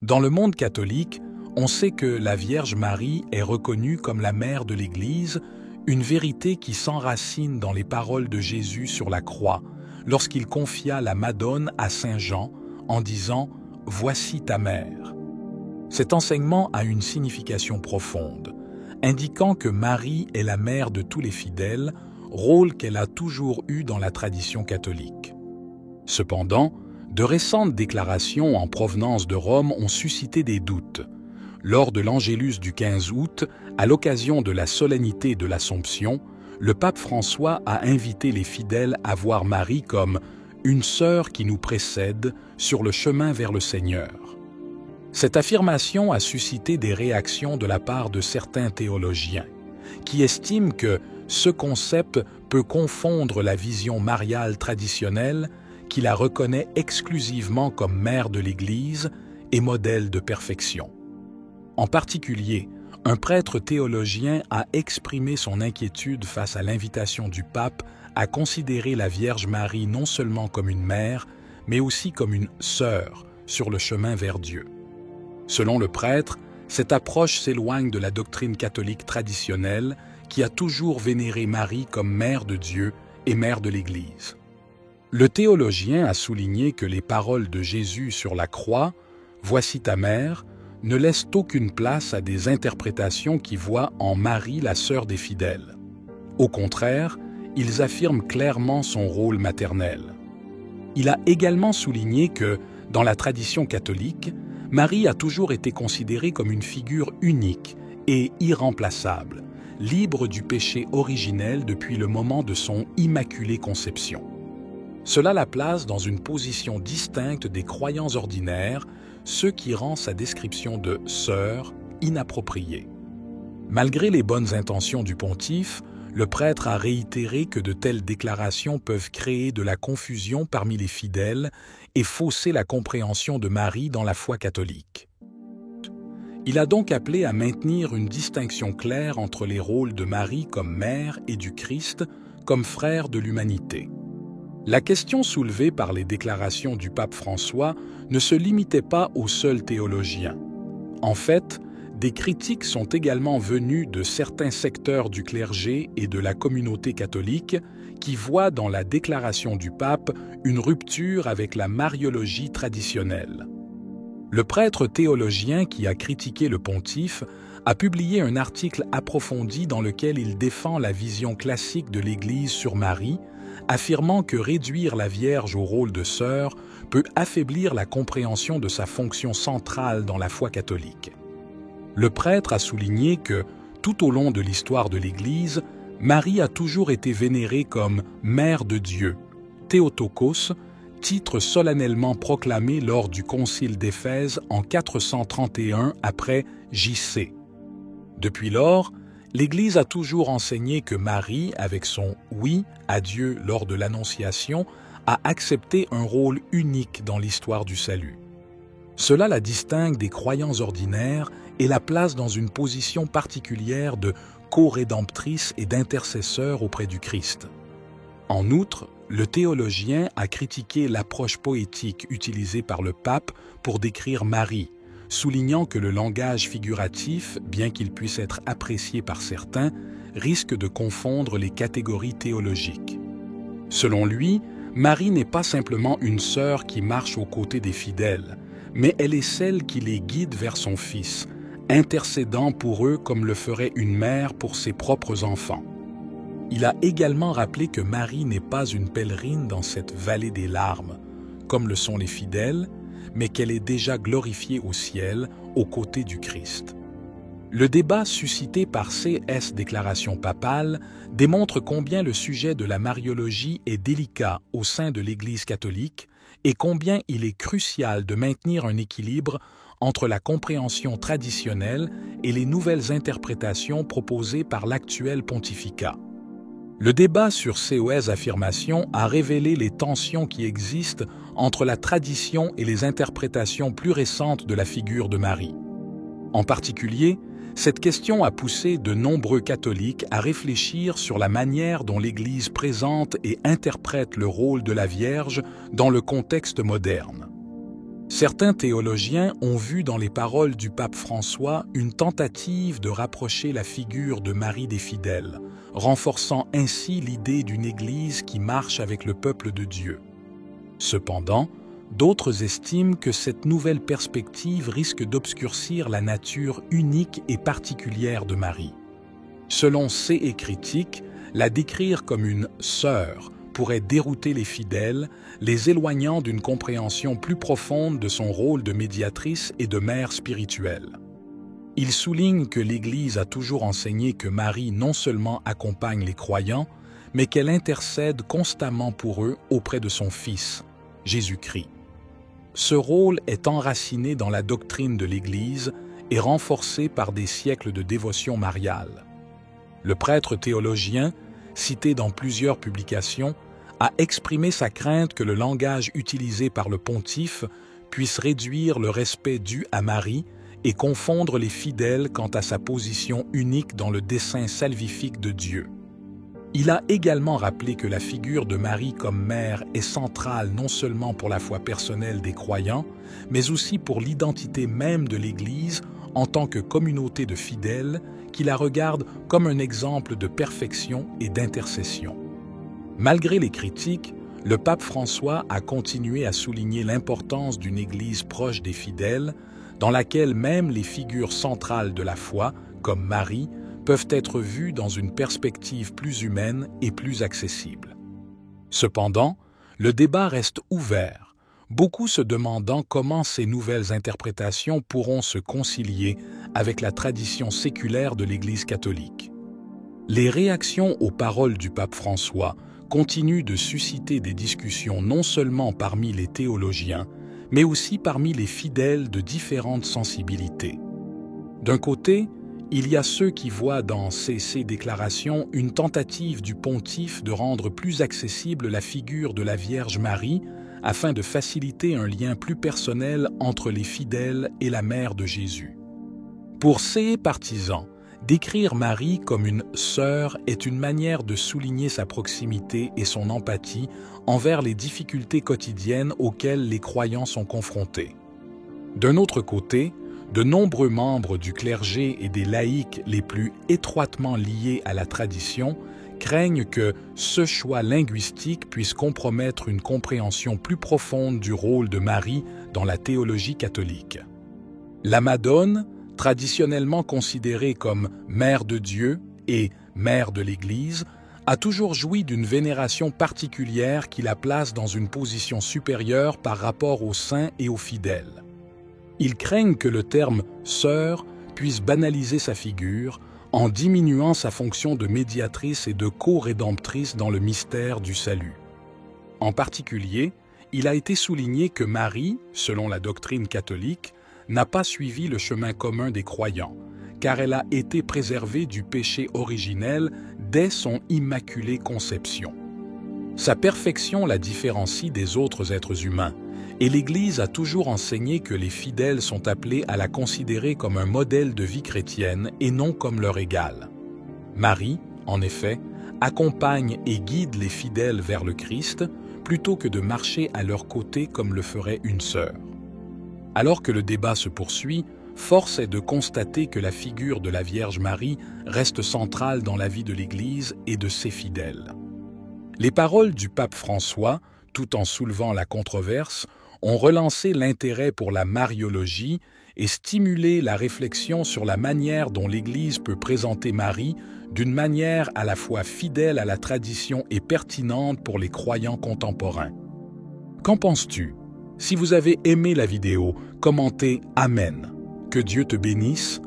Dans le monde catholique, on sait que la Vierge Marie est reconnue comme la mère de l'Église, une vérité qui s'enracine dans les paroles de Jésus sur la croix, lorsqu'il confia la Madone à Saint Jean en disant « Voici ta mère ». Cet enseignement a une signification profonde, indiquant que Marie est la mère de tous les fidèles, rôle qu'elle a toujours eu dans la tradition catholique. Cependant, de récentes déclarations en provenance de Rome ont suscité des doutes. Lors de l'Angélus du 15 août, à l'occasion de la solennité de l'Assomption, le pape François a invité les fidèles à voir Marie comme « une sœur qui nous précède sur le chemin vers le Seigneur ». Cette affirmation a suscité des réactions de la part de certains théologiens, qui estiment que ce concept peut confondre la vision mariale traditionnelle, qui la reconnaît exclusivement comme mère de l'Église et modèle de perfection. En particulier, un prêtre théologien a exprimé son inquiétude face à l'invitation du pape à considérer la Vierge Marie non seulement comme une mère, mais aussi comme une sœur sur le chemin vers Dieu. Selon le prêtre, cette approche s'éloigne de la doctrine catholique traditionnelle qui a toujours vénéré Marie comme mère de Dieu et mère de l'Église. Le théologien a souligné que les paroles de Jésus sur la croix « Voici ta mère » ne laissent aucune place à des interprétations qui voient en Marie la sœur des fidèles. Au contraire, ils affirment clairement son rôle maternel. Il a également souligné que, dans la tradition catholique, Marie a toujours été considérée comme une figure unique et irremplaçable, libre du péché originel depuis le moment de son immaculée conception. Cela la place dans une position distincte des croyants ordinaires, ce qui rend sa description de « sœur » inappropriée. Malgré les bonnes intentions du pontife, le prêtre a réitéré que de telles déclarations peuvent créer de la confusion parmi les fidèles et fausser la compréhension de Marie dans la foi catholique. Il a donc appelé à maintenir une distinction claire entre les rôles de Marie comme mère et du Christ comme frère de l'humanité. La question soulevée par les déclarations du pape François ne se limitait pas aux seuls théologiens. En fait, des critiques sont également venues de certains secteurs du clergé et de la communauté catholique qui voient dans la déclaration du pape une rupture avec la mariologie traditionnelle. Le prêtre théologien qui a critiqué le pontife a publié un article approfondi dans lequel il défend la vision classique de l'Église sur Marie, affirmant que réduire la Vierge au rôle de sœur peut affaiblir la compréhension de sa fonction centrale dans la foi catholique. Le prêtre a souligné que, tout au long de l'histoire de l'Église, Marie a toujours été vénérée comme « Mère de Dieu », Théotokos, titre solennellement proclamé lors du concile d'Éphèse en 431 après J.C. Depuis lors, l'Église a toujours enseigné que Marie, avec son « oui » à Dieu lors de l'Annonciation, a accepté un rôle unique dans l'histoire du salut. Cela la distingue des croyants ordinaires et la place dans une position particulière de co-rédemptrice et d'intercesseur auprès du Christ. En outre, le théologien a critiqué l'approche poétique utilisée par le pape pour décrire Marie, soulignant que le langage figuratif, bien qu'il puisse être apprécié par certains, risque de confondre les catégories théologiques. Selon lui, Marie n'est pas simplement une sœur qui marche aux côtés des fidèles, mais elle est celle qui les guide vers son Fils, intercédant pour eux comme le ferait une mère pour ses propres enfants. Il a également rappelé que Marie n'est pas une pèlerine dans cette vallée des larmes, comme le sont les fidèles, mais qu'elle est déjà glorifiée au ciel aux côtés du Christ. Le débat suscité par ces déclarations papales démontre combien le sujet de la mariologie est délicat au sein de l'Église catholique et combien il est crucial de maintenir un équilibre entre la compréhension traditionnelle et les nouvelles interprétations proposées par l'actuel pontificat. Le débat sur ces affirmations a révélé les tensions qui existent entre la tradition et les interprétations plus récentes de la figure de Marie. En particulier, cette question a poussé de nombreux catholiques à réfléchir sur la manière dont l'Église présente et interprète le rôle de la Vierge dans le contexte moderne. Certains théologiens ont vu dans les paroles du pape François une tentative de rapprocher la figure de Marie des fidèles, renforçant ainsi l'idée d'une Église qui marche avec le peuple de Dieu. Cependant, d'autres estiment que cette nouvelle perspective risque d'obscurcir la nature unique et particulière de Marie. Selon C.E. Critique, la décrire comme une « sœur » pourrait dérouter les fidèles, les éloignant d'une compréhension plus profonde de son rôle de médiatrice et de mère spirituelle. Il souligne que l'Église a toujours enseigné que Marie non seulement accompagne les croyants, mais qu'elle intercède constamment pour eux auprès de son Fils, Jésus-Christ. Ce rôle est enraciné dans la doctrine de l'Église et renforcé par des siècles de dévotion mariale. Le prêtre théologien, cité dans plusieurs publications, a exprimé sa crainte que le langage utilisé par le pontife puisse réduire le respect dû à Marie et confondre les fidèles quant à sa position unique dans le dessein salvifique de Dieu. Il a également rappelé que la figure de Marie comme mère est centrale non seulement pour la foi personnelle des croyants, mais aussi pour l'identité même de l'Église en tant que communauté de fidèles qui la regarde comme un exemple de perfection et d'intercession. Malgré les critiques, le pape François a continué à souligner l'importance d'une Église proche des fidèles, dans laquelle même les figures centrales de la foi, comme Marie, peuvent être vues dans une perspective plus humaine et plus accessible. Cependant, le débat reste ouvert, beaucoup se demandant comment ces nouvelles interprétations pourront se concilier avec la tradition séculaire de l'Église catholique. Les réactions aux paroles du pape François continuent de susciter des discussions non seulement parmi les théologiens, mais aussi parmi les fidèles de différentes sensibilités. D'un côté, il y a ceux qui voient dans ces déclarations une tentative du pontife de rendre plus accessible la figure de la Vierge Marie afin de faciliter un lien plus personnel entre les fidèles et la mère de Jésus. Pour ces partisans, décrire Marie comme une sœur est une manière de souligner sa proximité et son empathie envers les difficultés quotidiennes auxquelles les croyants sont confrontés. D'un autre côté, de nombreux membres du clergé et des laïcs les plus étroitement liés à la tradition craignent que ce choix linguistique puisse compromettre une compréhension plus profonde du rôle de Marie dans la théologie catholique. La Madone, traditionnellement considérée comme mère de Dieu et mère de l'Église, a toujours joui d'une vénération particulière qui la place dans une position supérieure par rapport aux saints et aux fidèles. Ils craignent que le terme « sœur » puisse banaliser sa figure en diminuant sa fonction de médiatrice et de co-rédemptrice dans le mystère du salut. En particulier, il a été souligné que Marie, selon la doctrine catholique, n'a pas suivi le chemin commun des croyants, car elle a été préservée du péché originel dès son immaculée conception. Sa perfection la différencie des autres êtres humains, et l'Église a toujours enseigné que les fidèles sont appelés à la considérer comme un modèle de vie chrétienne et non comme leur égale. Marie, en effet, accompagne et guide les fidèles vers le Christ plutôt que de marcher à leur côté comme le ferait une sœur. Alors que le débat se poursuit, force est de constater que la figure de la Vierge Marie reste centrale dans la vie de l'Église et de ses fidèles. Les paroles du pape François, tout en soulevant la controverse, ont relancé l'intérêt pour la mariologie et stimulé la réflexion sur la manière dont l'Église peut présenter Marie d'une manière à la fois fidèle à la tradition et pertinente pour les croyants contemporains. Qu'en penses-tu? Si vous avez aimé la vidéo, commentez « Amen ». Que Dieu te bénisse,